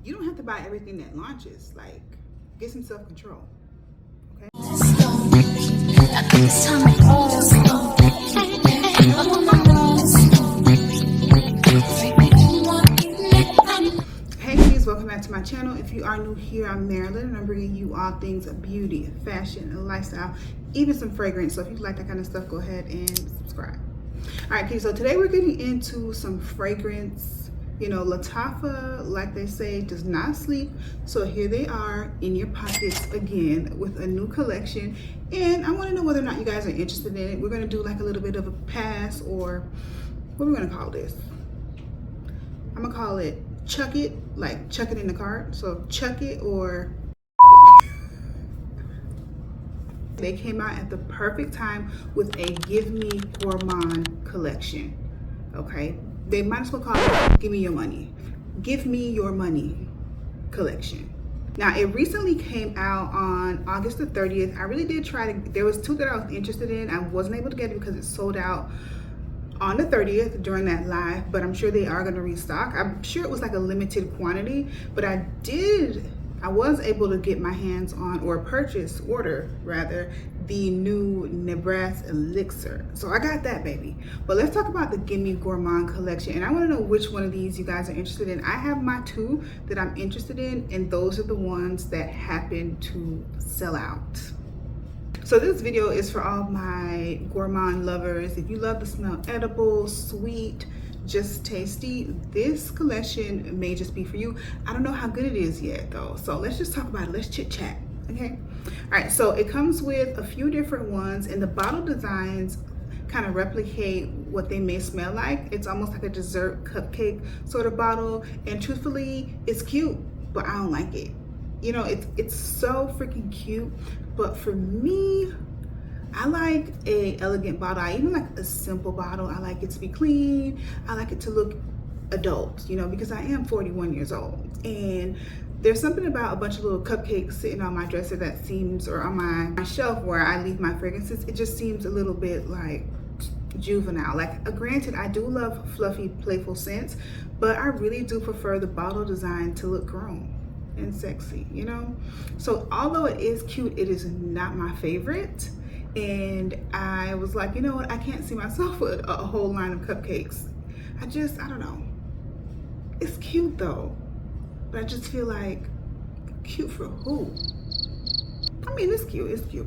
You don't have to buy everything that launches. Like, get some self-control. Okay. Hey ladies, welcome back to my channel. If you are new here, I'm Marilyn and I'm bringing you all things beauty, fashion, and lifestyle, even some fragrance. So if you like that kind of stuff, go ahead and subscribe. All right, okay, so today we're getting into some fragrance. You know, Lattafa, like they say, does not sleep. So here they are in your pockets again with a new collection. And I want to know whether or not you guys are interested in it. We're going to do like a little bit of a pass, or what are we going to call this? I'm going to call it chuck it, like chuck it in the cart. So chuck it or they came out at the perfect time with a Give Me Gourmand collection. Okay, they might as well call it Give Me Your Money. Give Me Your Money collection. Now, it recently came out on August the 30th. I really did try to, there was two that I was interested in. I wasn't able to get it because it sold out on the 30th during that live, but I'm sure they are going to restock. I'm sure it was like a limited quantity, but I was able to get my hands on, or order rather, the new Nebraska Elixir. So I got that baby. But let's talk about the Gimme Gourmand collection. And I want to know which one of these you guys are interested in. I have my two that I'm interested in, and those are the ones that happen to sell out. So this video is for all my gourmand lovers. If you love to smell edible, sweet, just tasty, this collection may just be for you. I don't know how good it is yet though, so let's just talk about it. Let's chit chat, okay? All right, so it comes with a few different ones, and the bottle designs kind of replicate what they may smell like. It's almost like a dessert cupcake sort of bottle, and truthfully, it's cute, but I don't like it. You know, it's so freaking cute, but for me, I like a elegant bottle. I even like a simple bottle. I like it to be clean. I like it to look adult, you know, because I am 41 years old. And there's something about a bunch of little cupcakes sitting on my dresser that seems, or on my shelf where I leave my fragrances, it just seems a little bit like juvenile. Like, granted, I do love fluffy, playful scents, but I really do prefer the bottle design to look grown and sexy, you know? So although it is cute, it is not my favorite. And I was like, you know what, I can't see myself with a whole line of cupcakes. I don't know. It's cute though, but I just feel like, cute for who? I mean, it's cute, it's cute.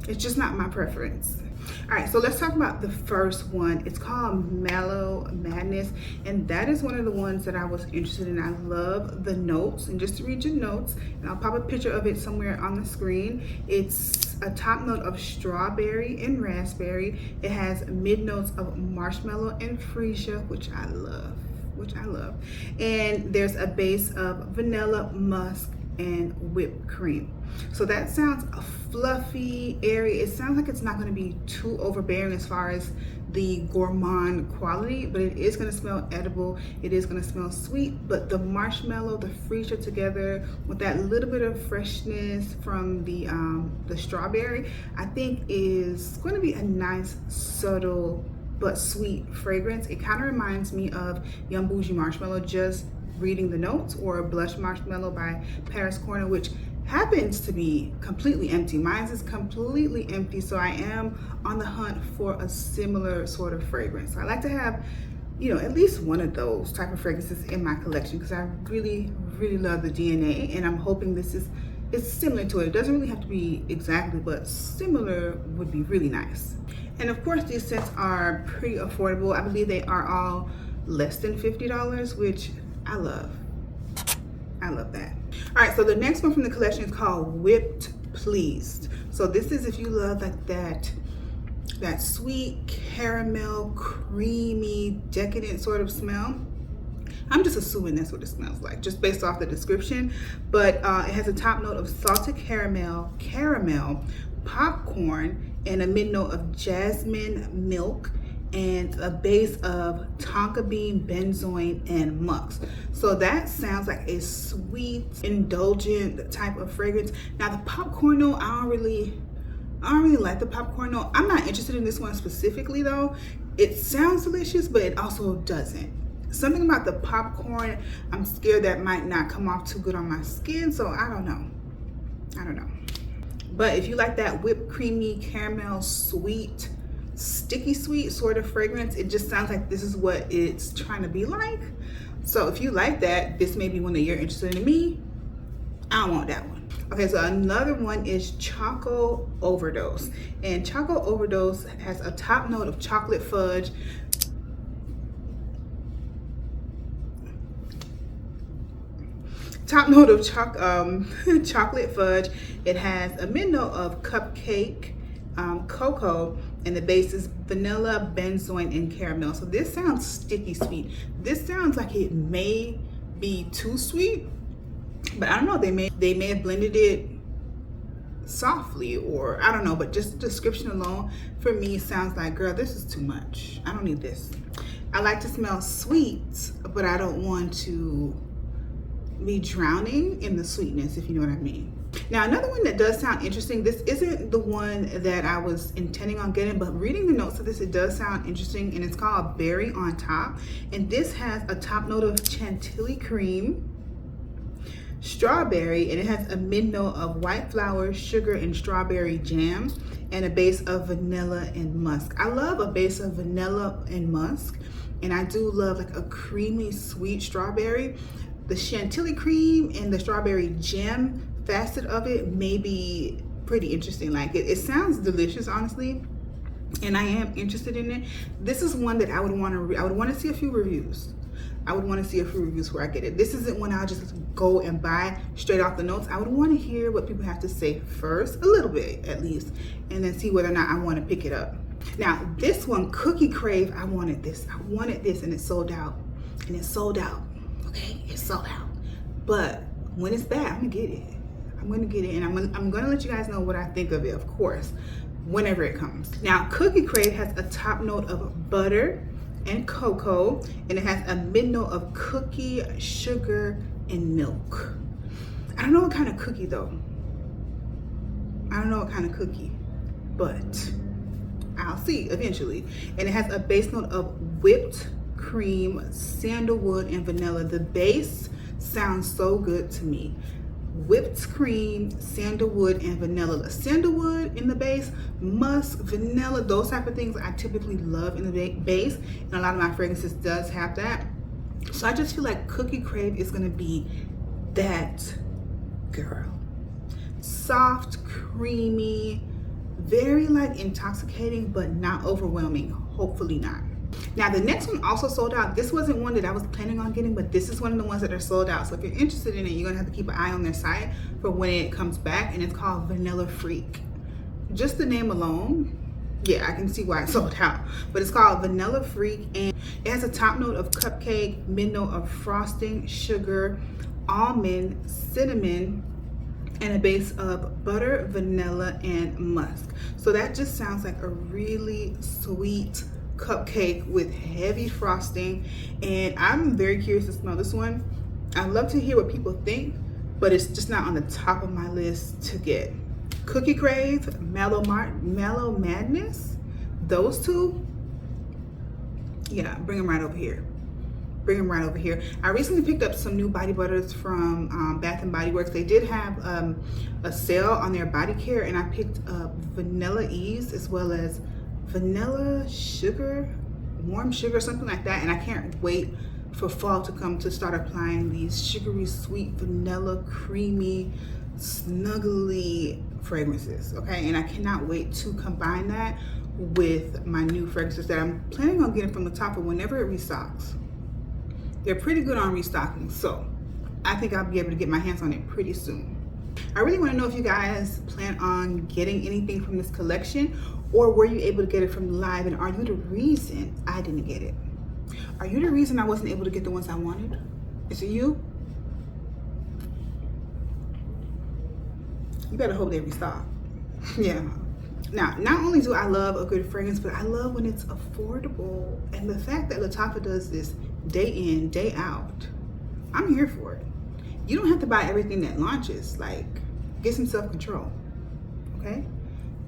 It's just not my preference. All right, so let's talk about the first one. It's called Mellow Madness, and that is one of the ones that I was interested in. I love the notes, and just to read your notes, and I'll pop a picture of it somewhere on the screen. It's a top note of strawberry and raspberry. It has mid notes of marshmallow and freesia, which I love, and there's a base of vanilla, musk, and whipped cream. So that sounds fluffy, airy. It sounds like it's not going to be too overbearing as far as the gourmand quality, but it is going to smell edible. It is going to smell sweet, but the marshmallow, the freesia together with that little bit of freshness from the strawberry, I think is going to be a nice, subtle but sweet fragrance. It kind of reminds me of Young Bougie Marshmallow, just reading the notes, or Blush Marshmallow by Paris Corner, which happens to be completely empty. Mine is completely empty, so I am on the hunt for a similar sort of fragrance. So I like to have, you know, at least one of those type of fragrances in my collection because I really, really love the DNA, and I'm hoping this is similar to it. It doesn't really have to be exactly, but similar would be really nice. And of course, these scents are pretty affordable. I believe they are all less than $50, which I love. I love that. All right, so the next one from the collection is called Whipped Pleased. So this is if you love like that sweet caramel, creamy, decadent sort of smell. I'm just assuming that's what it smells like, just based off the description. But it has a top note of salted caramel, popcorn, and a mid note of jasmine milk, and a base of tonka bean, benzoin, and musk. So that sounds like a sweet, indulgent type of fragrance. Now the popcorn note, I don't really like the popcorn note. I'm not interested in this one specifically though. It sounds delicious, but it also doesn't. Something about the popcorn, I'm scared that might not come off too good on my skin, so I don't know. But if you like that whipped creamy caramel sweet, sticky sweet sort of fragrance, it just sounds like this is what it's trying to be like. So if you like that, this may be one that you're interested in. Me, I don't want that one. Okay, so another one is Choco Overdose. And Choco Overdose has a top note of chocolate fudge. Top note of chocolate fudge. It has a mid note of cupcake, cocoa, and the base is vanilla, benzoin, and caramel. So this sounds sticky sweet. This sounds like it may be too sweet, but I don't know. They may have blended it softly, or I don't know. But just the description alone for me sounds like, girl, this is too much. I don't need this. I like to smell sweet, but I don't want to be drowning in the sweetness, if you know what I mean. Now, another one that does sound interesting, this isn't the one that I was intending on getting, but reading the notes of this, it does sound interesting, and it's called Berry on Top. And this has a top note of chantilly cream, strawberry, and it has a mid note of white flour, sugar, and strawberry jam, and a base of vanilla and musk. I love a base of vanilla and musk, and I do love like a creamy sweet strawberry. The chantilly cream and the strawberry jam facet of it may be pretty interesting. Like it sounds delicious, honestly, and I am interested in it. This is one that I would want to see a few reviews. I would want to see a few reviews where I get it. This isn't one I'll just go and buy straight off the notes. I would want to hear what people have to say first, a little bit at least, and then see whether or not I want to pick it up. Now, this one, Cookie Crave, I wanted this, and it's sold out. Okay, it's sold out. But when it's back, I'm gonna get it. And I'm gonna let you guys know what I think of it, of course, whenever it comes. Now, Cookie Crave has a top note of butter and cocoa, and it has a mid note of cookie, sugar, and milk. I don't know what kind of cookie though. But I'll see eventually. And it has a base note of whipped cream, sandalwood, and vanilla. The base sounds so good to me. Whipped cream, sandalwood, and vanilla. Sandalwood in the base, musk, vanilla, those type of things I typically love in the base, and a lot of my fragrances does have that. So I just feel like Cookie Crave is gonna be that girl. Soft, creamy, very like intoxicating, but not overwhelming. Hopefully not. Now, the next one also sold out. This wasn't one that I was planning on getting, but this is one of the ones that are sold out. So if you're interested in it, you're gonna have to keep an eye on their site for when it comes back, and it's called Vanilla Freak. Just the name alone, yeah, I can see why it's sold out. But it's called Vanilla Freak, and it has a top note of cupcake, mid note of frosting, sugar, almond, cinnamon, and a base of butter, vanilla, and musk. So that just sounds like a really sweet cupcake with heavy frosting, and I'm very curious to smell this one. I'd love to hear what people think, but it's just not on the top of my list to get. Cookie Crave, Mellow Madness, those two, yeah, bring them right over here. I recently picked up some new body butters from Bath and Body Works. They did have a sale on their body care, and I picked up Vanilla Ease as well as vanilla sugar, warm sugar, something like that. And I can't wait for fall to come to start applying these sugary, sweet, vanilla, creamy, snuggly fragrances, okay? And I cannot wait to combine that with my new fragrances that I'm planning on getting from Lattafa whenever it restocks. They're pretty good on restocking, so I think I'll be able to get my hands on it pretty soon. I really want to know if you guys plan on getting anything from this collection, or were you able to get it from live, and are you the reason I didn't get it? Are you the reason I wasn't able to get the ones I wanted? Is it you? You better hope they restock. Yeah. Now, not only do I love a good fragrance, but I love when it's affordable. And the fact that Lattafa does this day in, day out, I'm here for it. You don't have to buy everything that launches. Like, get some self-control, okay?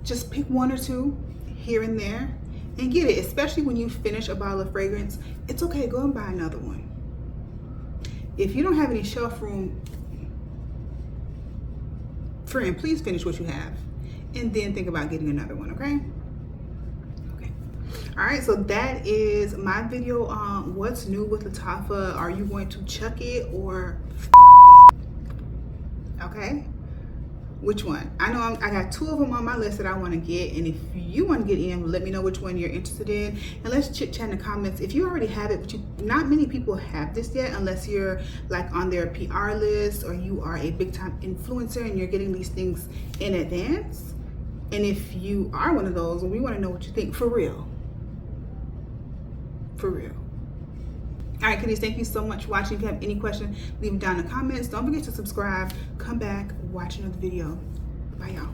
Just pick one or two here and there and get it, especially when you finish a bottle of fragrance. It's okay, go and buy another one. If you don't have any shelf room, friend, please finish what you have and then think about getting another one, okay? Okay. All right, so that is my video on what's new with Lattafa. Are you going to chuck it or f it? Okay? Which one? I know I got 2 of them on my list that I want to get, and if you want to get in, let me know which one you're interested in, and let's chit chat in the comments. If you already have it, but not many people have this yet, unless you're like on their PR list or you are a big time influencer and you're getting these things in advance. And if you are one of those, we want to know what you think, for real. For real. All right, kiddies, thank you so much for watching. If you have any questions, leave them down in the comments. Don't forget to subscribe. Come back, watch another video. Bye, y'all.